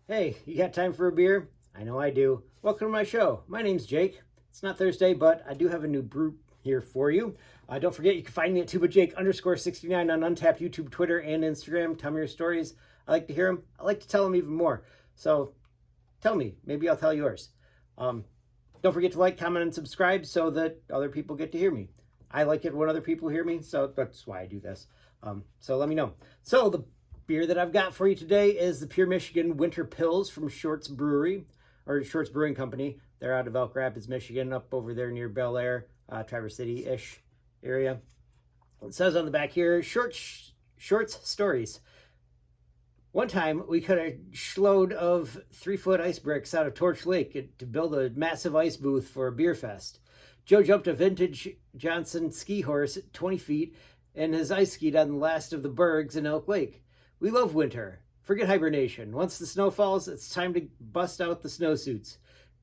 Hey, you got time for a beer? I know I do. Welcome to my show. My name's Jake. It's not Thursday, but I do have a new brew here for you. Don't forget, you can find me at tubajake_69 on Untapped, YouTube, Twitter, and Instagram. Tell me your stories. I like to hear them. I like to tell them even more. So tell me. Maybe I'll tell yours. Don't forget to like, comment, and subscribe so that other people get to hear me. I like it when other people hear me, so that's why I do this. So let me know. So the beer that I've got for you today is the Pure Michigan Winter Pils from Shorts Brewery, or Shorts Brewing Company. They're out of Elk Rapids, Michigan, up over there near Bel Air, Traverse City-ish area. It says on the back here, Shorts Stories. One time, we cut a schload of 3-foot ice bricks out of Torch Lake to build a massive ice booth for a beer fest. Joe jumped a vintage Johnson ski horse 20 feet and has ice skied on the last of the bergs in Elk Lake. We love winter. Forget hibernation. Once the snow falls, it's time to bust out the snowsuits.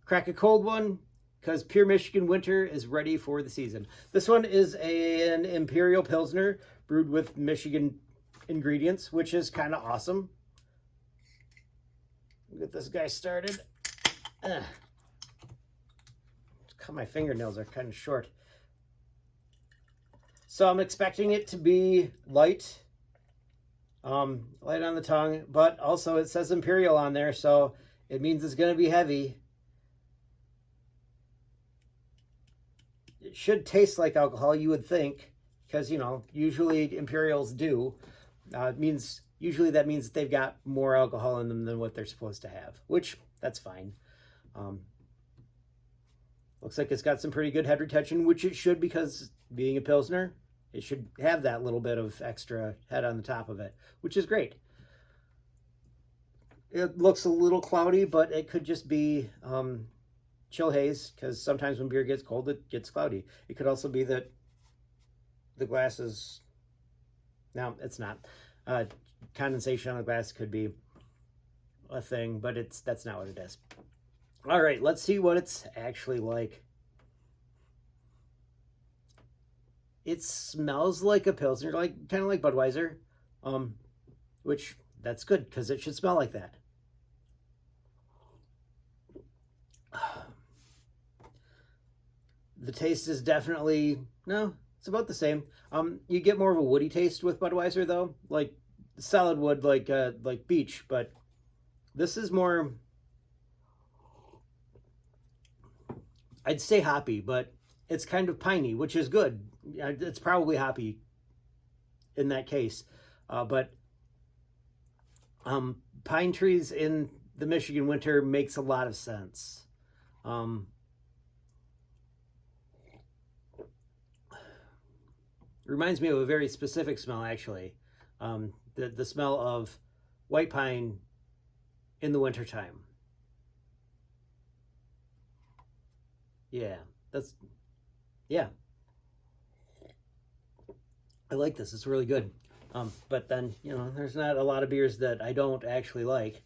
Crack a cold one, because Pure Michigan winter is ready for the season. This one is an Imperial Pilsner brewed with Michigan ingredients, which is kind of awesome. Get this guy started. My fingernails are kind of short. So I'm expecting it to be light. Light on the tongue, but also it says Imperial on there, so it means it's going to be heavy. It should taste like alcohol, you would think, because, you know, usually Imperials do. Usually that means that they've got more alcohol in them than what they're supposed to have, which, that's fine. Looks like it's got some pretty good head retention, which it should, because being a Pilsner, it should have that little bit of extra head on the top of it, which is great. It looks a little cloudy, but it could just be chill haze, because sometimes when beer gets cold, it gets cloudy. It could also be that the glass is... No, it's not. Condensation on the glass could be a thing, but that's not what it is. All right, let's see what it's actually like. It smells like a Pilsner, kind of like Budweiser, which that's good because it should smell like that. The taste is definitely, no, it's about the same. You get more of a woody taste with Budweiser though, like solid wood, like beech, but this is more, I'd say hoppy, but it's kind of piney, which is good. It's probably hoppy in that case. But pine trees in the Michigan winter makes a lot of sense. Reminds me of a very specific smell, actually. The smell of white pine in the wintertime. Yeah, yeah. I like this. It's really good. But then, you know, there's not a lot of beers that I don't actually like.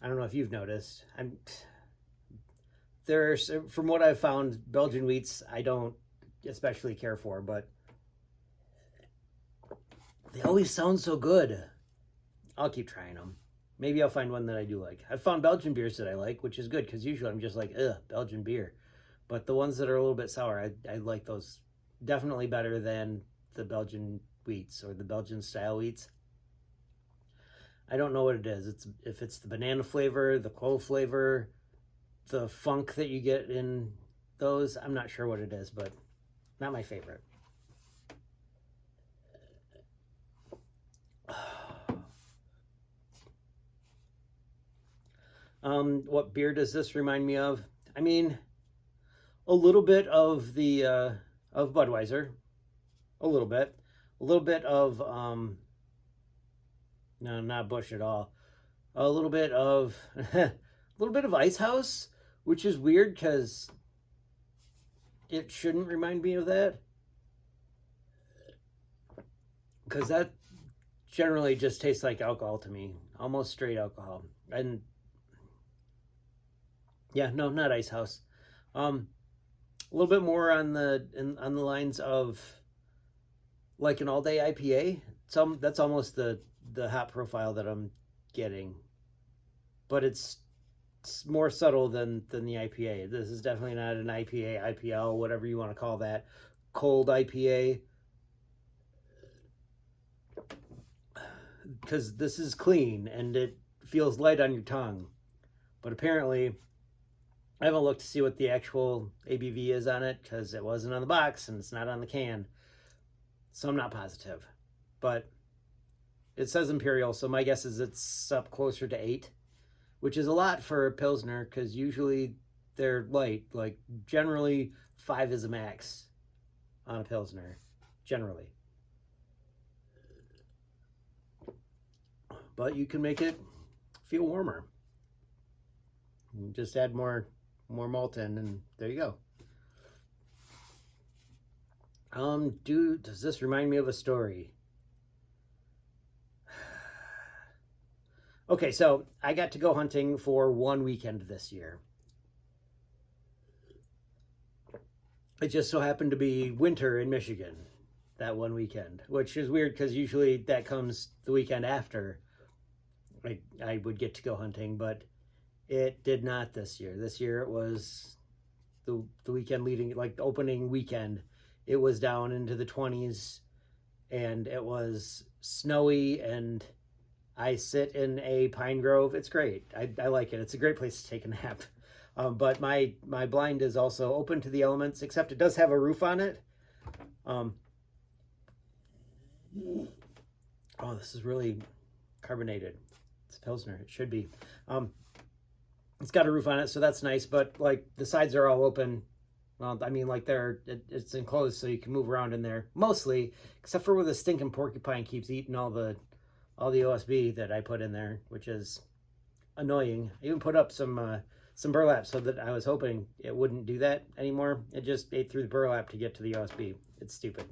I don't know if you've noticed. There's, from what I've found, Belgian wheats I don't especially care for, but they always sound so good. I'll keep trying them. Maybe I'll find one that I do like. I've found Belgian beers that I like, which is good, because usually I'm just like, ugh, Belgian beer. But the ones that are a little bit sour, I like those definitely better than the Belgian wheats or the Belgian style wheats. I don't know what it is. If it's the banana flavor, the clove flavor, the funk that you get in those, I'm not sure what it is, but not my favorite. What beer does this remind me of? I mean, a little bit of the of Budweiser, a little bit of no, not Busch at all. A little bit of Ice House, which is weird because it shouldn't remind me of that, because that generally just tastes like alcohol to me, almost straight alcohol. And yeah, no, not Ice House. A little bit more on the lines of like an all-day IPA. that's almost the hop profile that I'm getting, but it's more subtle than the IPA. This is definitely not an IPA, IPL, whatever you want to call that, cold IPA, because this is clean and it feels light on your tongue. But apparently, I haven't looked to see what the actual ABV is on it because it wasn't on the box and it's not on the can, so I'm not positive. But it says Imperial, so my guess is it's up closer to 8, which is a lot for a Pilsner because usually they're light. Like, generally, 5 is a max on a Pilsner, generally. But you can make it feel warmer. You just add more malt in, and there you go. Does this remind me of a story? Okay, so I got to go hunting for one weekend this year. It just so happened to be winter in Michigan that one weekend, which is weird because usually that comes the weekend after I would get to go hunting, but it did not this year. This year it was the weekend leading, like the opening weekend. It was down into the 20s and it was snowy, and I sit in a pine grove. It's great. I like it. It's a great place to take a nap. But my blind is also open to the elements, except it does have a roof on it. Oh, this is really carbonated. It's Pilsner. It should be. It's got a roof on it, so that's nice. But like the sides are all open. Well, I mean, like it's enclosed, so you can move around in there mostly, except for where the stinking porcupine keeps eating all the OSB that I put in there, which is annoying. I even put up some burlap so that I was hoping it wouldn't do that anymore. It just ate through the burlap to get to the OSB. It's stupid.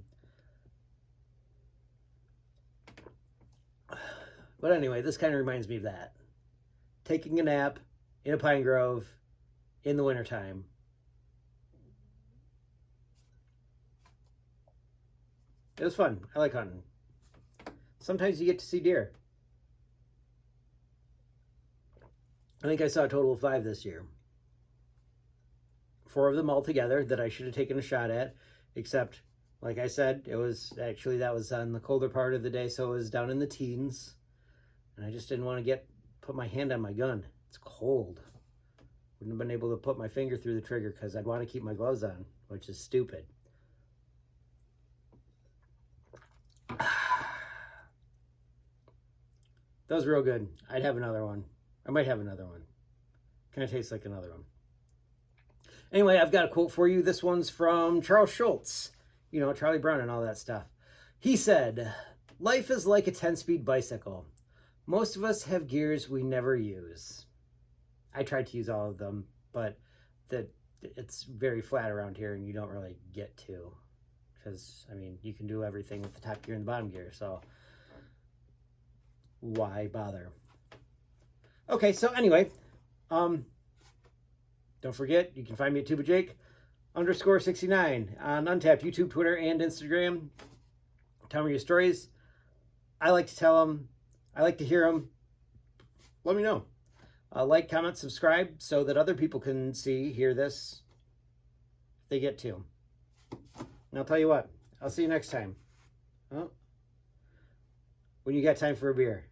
But anyway, this kind of reminds me of that. Taking a nap in a pine grove in the wintertime. It was fun. I like hunting. Sometimes you get to see deer. I think I saw a total of 5 this year. 4 of them all together that I should have taken a shot at, except, like I said, that was on the colder part of the day, so it was down in the teens. And I just didn't want to put my hand on my gun. It's cold. Wouldn't have been able to put my finger through the trigger because I'd want to keep my gloves on, which is stupid. That was real good. I'd have another one. I might have another one. Kind of tastes like another one. Anyway, I've got a quote for you. This one's from Charles Schultz. You know, Charlie Brown and all that stuff. He said, "Life is like a 10-speed bicycle. Most of us have gears we never use." I tried to use all of them, but it's very flat around here and you don't really get to. Because, I mean, you can do everything with the top gear and the bottom gear, so why bother? Okay, so anyway, don't forget, you can find me at _69 on Untapped, YouTube, Twitter, and Instagram. Tell me your stories. I like to tell them. I like to hear them. Let me know. Like, comment, subscribe so that other people can hear this if they get to. And I'll tell you what, I'll see you next time. Oh, when you got time for a beer.